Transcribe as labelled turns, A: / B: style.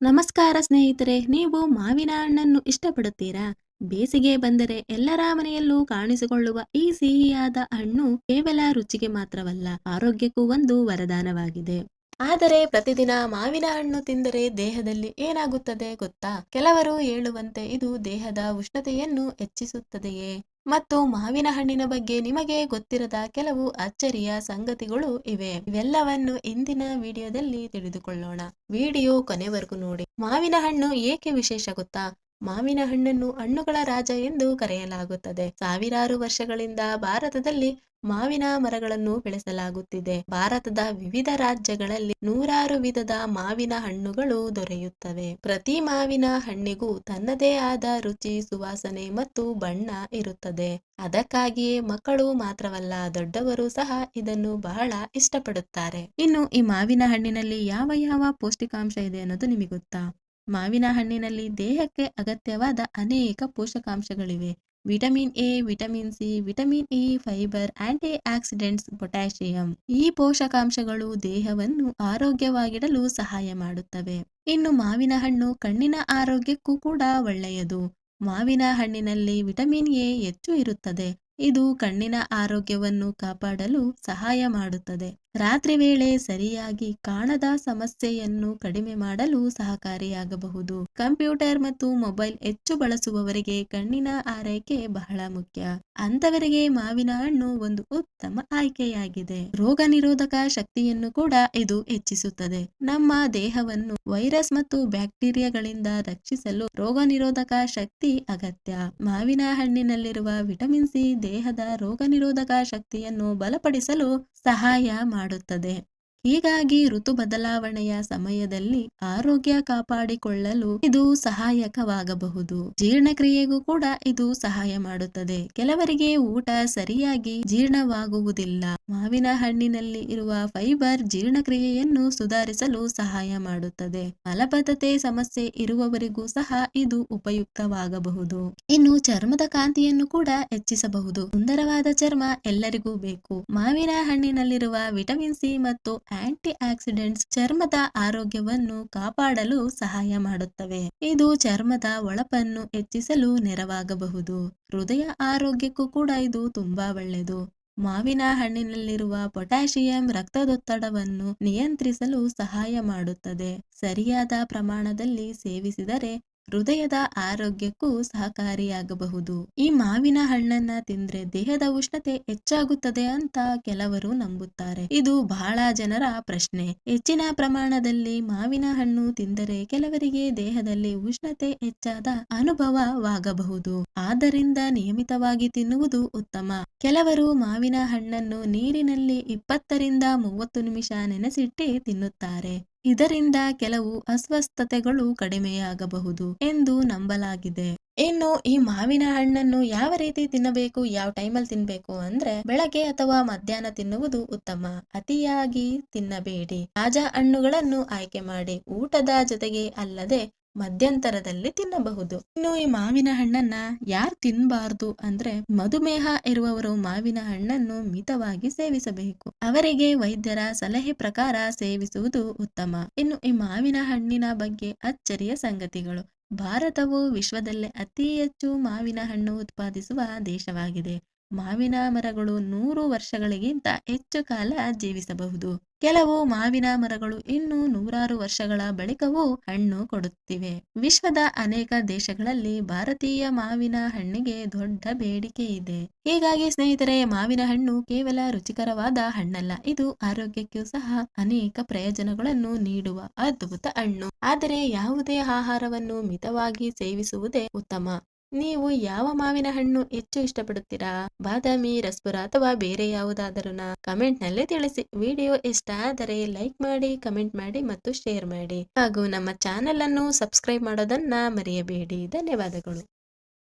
A: ನಮಸ್ಕಾರ ಸ್ನೇಹಿತರೆ, ನೀವು ಮಾವಿನ ಹಣ್ಣನ್ನು ಇಷ್ಟಪಡುತ್ತೀರಾ? ಬೇಸಿಗೆ ಬಂದರೆ ಎಲ್ಲರ ಮನೆಯಲ್ಲೂ ಕಾಣಿಸಿಕೊಳ್ಳುವ ಈ ಸಿಹಿಯಾದ ಹಣ್ಣು ಕೇವಲ ರುಚಿಗೆ ಮಾತ್ರವಲ್ಲ, ಆರೋಗ್ಯಕ್ಕೂ ಒಂದು ವರದಾನವಾಗಿದೆ. ಆದರೆ ಪ್ರತಿದಿನ ಮಾವಿನ ಹಣ್ಣು ತಿಂದರೆ ದೇಹದಲ್ಲಿ ಏನಾಗುತ್ತದೆ ಗೊತ್ತಾ? ಕೆಲವರು ಹೇಳುವಂತೆ ಇದು ದೇಹದ ಉಷ್ಣತೆಯನ್ನು ಹೆಚ್ಚಿಸುತ್ತದೆಯೇ? ಮತ್ತು ಮಾವಿನ ಹಣ್ಣಿನ ಬಗ್ಗೆ ನಿಮಗೆ ಗೊತ್ತಿರದ ಕೆಲವು ಅಚ್ಚರಿಯ ಸಂಗತಿಗಳು ಇವೆ. ಇವೆಲ್ಲವನ್ನು ಇಂದಿನ ವಿಡಿಯೋದಲ್ಲಿ ತಿಳಿದುಕೊಳ್ಳೋಣ. ವಿಡಿಯೋ ಕೊನೆವರೆಗೂ ನೋಡಿ. ಮಾವಿನ ಹಣ್ಣು ಏಕೆ ವಿಶೇಷ ಗೊತ್ತಾ? ಮಾವಿನ ಹಣ್ಣನ್ನು ಹಣ್ಣುಗಳ ರಾಜ ಎಂದು ಕರೆಯಲಾಗುತ್ತದೆ. ಸಾವಿರಾರು ವರ್ಷಗಳಿಂದ ಭಾರತದಲ್ಲಿ ಮಾವಿನ ಮರಗಳನ್ನು ಬೆಳೆಸಲಾಗುತ್ತಿದೆ. ಭಾರತದ ವಿವಿಧ ರಾಜ್ಯಗಳಲ್ಲಿ ನೂರಾರು ವಿಧದ ಮಾವಿನ ಹಣ್ಣುಗಳು ದೊರೆಯುತ್ತವೆ. ಪ್ರತಿ ಮಾವಿನ ಹಣ್ಣಿಗೂ ತನ್ನದೇ ಆದ ರುಚಿ, ಸುವಾಸನೆ ಮತ್ತು ಬಣ್ಣ ಇರುತ್ತದೆ. ಅದಕ್ಕಾಗಿಯೇ ಮಕ್ಕಳು ಮಾತ್ರವಲ್ಲ, ದೊಡ್ಡವರು ಸಹ ಇದನ್ನು ಬಹಳ ಇಷ್ಟಪಡುತ್ತಾರೆ. ಇನ್ನು ಈ ಮಾವಿನ ಹಣ್ಣಿನಲ್ಲಿ ಯಾವ ಯಾವ ಪೌಷ್ಟಿಕಾಂಶ ಇದೆ ಅನ್ನೋದು ನಿಮಗೆ ಗೊತ್ತಾ? ಮಾವಿನ ಹಣ್ಣಿನಲ್ಲಿ ದೇಹಕ್ಕೆ ಅಗತ್ಯವಾದ ಅನೇಕ ಪೋಷಕಾಂಶಗಳಿವೆ. Vitamin A, vitamin C, vitamin E, fibre, antioxidants, potassium. ಈ ಪೋಷಕಾಂಶಗಳು ದೇಹವನ್ನು ಆರೋಗ್ಯವಾಗಿಡಲು ಸಹಾಯ ಮಾಡುತ್ತವೆ. ಇನ್ನು ಮಾವಿನ ಹಣ್ಣು ಕಣ್ಣಿನ ಆರೋಗ್ಯಕ್ಕೂ ಕೂಡ ಒಳ್ಳೆಯದು. ಮಾವಿನ ಹಣ್ಣಿನಲ್ಲಿ ವಿಟಮಿನ್ ಎ ಹೆಚ್ಚು ಇರುತ್ತದೆ. ಇದು ಕಣ್ಣಿನ ಆರೋಗ್ಯವನ್ನು ಕಾಪಾಡಲು ಸಹಾಯ ಮಾಡುತ್ತದೆ. ರಾತ್ರಿ ವೇಳೆ ಸರಿಯಾಗಿ ಕಾಣದ ಸಮಸ್ಯೆಯನ್ನು ಕಡಿಮೆ ಮಾಡಲು ಸಹಕಾರಿಯಾಗಬಹುದು. ಕಂಪ್ಯೂಟರ್ ಮತ್ತು ಮೊಬೈಲ್ ಹೆಚ್ಚು ಬಳಸುವವರಿಗೆ ಕಣ್ಣಿನ ಆರೈಕೆ ಬಹಳ ಮುಖ್ಯ. ಅಂತವರಿಗೆ ಮಾವಿನ ಹಣ್ಣು ಒಂದು ಉತ್ತಮ ಆಯ್ಕೆಯಾಗಿದೆ. ರೋಗ ನಿರೋಧಕ ಶಕ್ತಿಯನ್ನು ಕೂಡ ಇದು ಹೆಚ್ಚಿಸುತ್ತದೆ. ನಮ್ಮ ದೇಹವನ್ನು ವೈರಸ್ ಮತ್ತು ಬ್ಯಾಕ್ಟೀರಿಯಾಗಳಿಂದ ರಕ್ಷಿಸಲು ರೋಗ ನಿರೋಧಕ ಶಕ್ತಿ ಅಗತ್ಯ. ಮಾವಿನ ಹಣ್ಣಿನಲ್ಲಿರುವ ವಿಟಮಿನ್ ಸಿ ದೇಹದ ರೋಗ ನಿರೋಧಕ ಶಕ್ತಿಯನ್ನು ಬಲಪಡಿಸಲು ಸಹಾಯ ಮಾಡುತ್ತದೆ. ಹೀಗಾಗಿ ಋತು ಬದಲಾವಣೆಯ ಸಮಯದಲ್ಲಿ ಆರೋಗ್ಯ ಕಾಪಾಡಿಕೊಳ್ಳಲು ಇದು ಸಹಾಯಕವಾಗಬಹುದು. ಜೀರ್ಣಕ್ರಿಯೆಗೂ ಕೂಡ ಇದು ಸಹಾಯ ಮಾಡುತ್ತದೆ. ಕೆಲವರಿಗೆ ಊಟ ಸರಿಯಾಗಿ ಜೀರ್ಣವಾಗುವುದಿಲ್ಲ. ಮಾವಿನ ಹಣ್ಣಿನಲ್ಲಿ ಇರುವ ಫೈಬರ್ ಜೀರ್ಣಕ್ರಿಯೆಯನ್ನು ಸುಧಾರಿಸಲು ಸಹಾಯ ಮಾಡುತ್ತದೆ. ಮಲಬದ್ಧತೆ ಸಮಸ್ಯೆ ಇರುವವರಿಗೂ ಸಹ ಇದು ಉಪಯುಕ್ತವಾಗಬಹುದು. ಇನ್ನು ಚರ್ಮದ ಕಾಂತಿಯನ್ನು ಕೂಡ ಹೆಚ್ಚಿಸಬಹುದು. ಸುಂದರವಾದ ಚರ್ಮ ಎಲ್ಲರಿಗೂ ಬೇಕು. ಮಾವಿನ ಹಣ್ಣಿನಲ್ಲಿರುವ ವಿಟಮಿನ್ ಸಿ ಮತ್ತು ಆಂಟಿ ಆಕ್ಸಿಡೆಂಟ್ಸ್ ಚರ್ಮದ ಆರೋಗ್ಯವನ್ನು ಕಾಪಾಡಲು ಸಹಾಯ ಮಾಡುತ್ತವೆ. ಇದು ಚರ್ಮದ ಹೊಳಪನ್ನು ಹೆಚ್ಚಿಸಲು ನೆರವಾಗಬಹುದು. ಹೃದಯ ಆರೋಗ್ಯಕ್ಕೂ ಕೂಡ ಇದು ತುಂಬಾ ಒಳ್ಳೆಯದು. ಮಾವಿನ ಹಣ್ಣಿನಲ್ಲಿರುವ ಪೊಟ್ಯಾಷಿಯಂ ರಕ್ತದೊತ್ತಡವನ್ನು ನಿಯಂತ್ರಿಸಲು ಸಹಾಯ ಮಾಡುತ್ತದೆ. ಸರಿಯಾದ ಪ್ರಮಾಣದಲ್ಲಿ ಸೇವಿಸಿದರೆ ಹೃದಯದ ಆರೋಗ್ಯಕ್ಕೂ ಸಹಕಾರಿಯಾಗಬಹುದು. ಈ ಮಾವಿನ ಹಣ್ಣನ್ನ ತಿಂದ್ರೆ ದೇಹದ ಉಷ್ಣತೆ ಹೆಚ್ಚಾಗುತ್ತದೆ ಅಂತ ಕೆಲವರು ನಂಬುತ್ತಾರೆ. ಇದು ಬಹಳ ಜನರ ಪ್ರಶ್ನೆ. ಹೆಚ್ಚಿನ ಪ್ರಮಾಣದಲ್ಲಿ ಮಾವಿನ ಹಣ್ಣು ತಿಂದರೆ ಕೆಲವರಿಗೆ ದೇಹದಲ್ಲಿ ಉಷ್ಣತೆ ಹೆಚ್ಚಾದ ಅನುಭವವಾಗಬಹುದು. ಆದ್ದರಿಂದ ನಿಯಮಿತವಾಗಿ ತಿನ್ನುವುದು ಉತ್ತಮ. ಕೆಲವರು ಮಾವಿನ ಹಣ್ಣನ್ನು ನೀರಿನಲ್ಲಿ 20ರಿಂದ 30 ನಿಮಿಷ ನೆನೆಸಿಟ್ಟು ತಿನ್ನುತ್ತಾರೆ. ಇದರಿಂದ ಕೆಲವು ಅಸ್ವಸ್ಥತೆಗಳು ಕಡಿಮೆಯಾಗಬಹುದು ಎಂದು ನಂಬಲಾಗಿದೆ. ಇನ್ನು ಈ ಮಾವಿನ ಹಣ್ಣನ್ನು ಯಾವ ರೀತಿ ತಿನ್ನಬೇಕು, ಯಾವ ಟೈಮಲ್ಲಿ ತಿನ್ಬೇಕು ಅಂದ್ರೆ ಬೆಳಗ್ಗೆ ಅಥವಾ ಮಧ್ಯಾಹ್ನ ತಿನ್ನುವುದು ಉತ್ತಮ. ಅತಿಯಾಗಿ ತಿನ್ನಬೇಡಿ. ತಾಜಾ ಹಣ್ಣುಗಳನ್ನು ಆಯ್ಕೆ ಮಾಡಿ. ಊಟದ ಜೊತೆಗೆ ಅಲ್ಲದೆ ಮಧ್ಯಂತರದಲ್ಲಿ ತಿನ್ನಬಹುದು. ಇನ್ನು ಈ ಮಾವಿನ ಹಣ್ಣನ್ನ ಯಾರು ತಿನ್ನಬಾರ್ದು ಅಂದ್ರೆ ಮಧುಮೇಹ ಇರುವವರು ಮಾವಿನ ಹಣ್ಣನ್ನು ಮಿತವಾಗಿ ಸೇವಿಸಬೇಕು. ಅವರಿಗೆ ವೈದ್ಯರ ಸಲಹೆ ಪ್ರಕಾರ ಸೇವಿಸುವುದು ಉತ್ತಮ. ಇನ್ನು ಈ ಮಾವಿನ ಹಣ್ಣಿನ ಬಗ್ಗೆ ಅಚ್ಚರಿಯ ಸಂಗತಿಗಳು. ಭಾರತವು ವಿಶ್ವದಲ್ಲೇ ಅತಿ ಹೆಚ್ಚು ಮಾವಿನ ಹಣ್ಣು ಉತ್ಪಾದಿಸುವ ದೇಶವಾಗಿದೆ. ಮಾವಿನ ಮರಗಳು 100 ವರ್ಷಗಳಿಗಿಂತ ಹೆಚ್ಚು ಕಾಲ ಜೀವಿಸಬಹುದು. ಕೆಲವು ಮಾವಿನ ಮರಗಳು ಇನ್ನೂ ನೂರಾರು ವರ್ಷಗಳ ಬಳಿಕವೂ ಹಣ್ಣು ಕೊಡುತ್ತಿವೆ. ವಿಶ್ವದ ಅನೇಕ ದೇಶಗಳಲ್ಲಿ ಭಾರತೀಯ ಮಾವಿನ ಹಣ್ಣಿಗೆ ದೊಡ್ಡ ಬೇಡಿಕೆ ಇದೆ. ಹೀಗಾಗಿ ಸ್ನೇಹಿತರೆ, ಮಾವಿನ ಹಣ್ಣು ಕೇವಲ ರುಚಿಕರವಾದ ಹಣ್ಣಲ್ಲ, ಇದು ಆರೋಗ್ಯಕ್ಕೂ ಸಹ ಅನೇಕ ಪ್ರಯೋಜನಗಳನ್ನು ನೀಡುವ ಅದ್ಭುತ ಹಣ್ಣು. ಆದರೆ ಯಾವುದೇ ಆಹಾರವನ್ನು ಮಿತವಾಗಿ ಸೇವಿಸುವುದೇ ಉತ್ತಮ. ನೀವು ಯಾವ ಮಾವಿನ ಹಣ್ಣು ಹೆಚ್ಚು ಇಷ್ಟಪಡುತ್ತೀರಾ? ಬಾದಾಮಿ, ರಸಪುರ ಅಥವಾ ಬೇರೆ ಯಾವುದಾದರೂ ಕಮೆಂಟ್ ನಲ್ಲಿ ತಿಳಿಸಿ. ವಿಡಿಯೋ ಇಷ್ಟ ಆದರೆ ಲೈಕ್ ಮಾಡಿ, ಕಮೆಂಟ್ ಮಾಡಿ ಮತ್ತು ಶೇರ್ ಮಾಡಿ. ಹಾಗೂ ನಮ್ಮ ಚಾನೆಲ್ ಅನ್ನು ಸಬ್ಸ್ಕ್ರೈಬ್ ಮಾಡೋದನ್ನ ಮರೆಯಬೇಡಿ. ಧನ್ಯವಾದಗಳು.